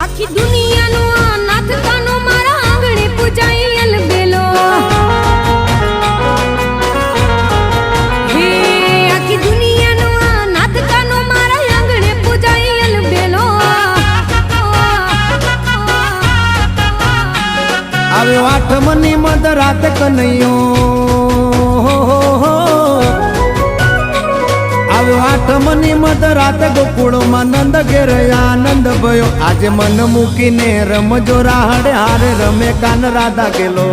આખી દુનિયાનો આ નાથ કાનો મારા આંગણે પૂજાઈ અલબેલો હે આખી દુનિયાનો આ નાથ કાનો મારા આંગણે પૂજાઈ અલબેલો આવે આઠમની મધ રાત કનૈયો આવ્યો આઠમની મધ રાત ગોકુળમાં નંદ ઘેર આનંદ ભયો આજે મન મૂકીને રમજો રાહડે હારે રમે કાન રાધા ગેલો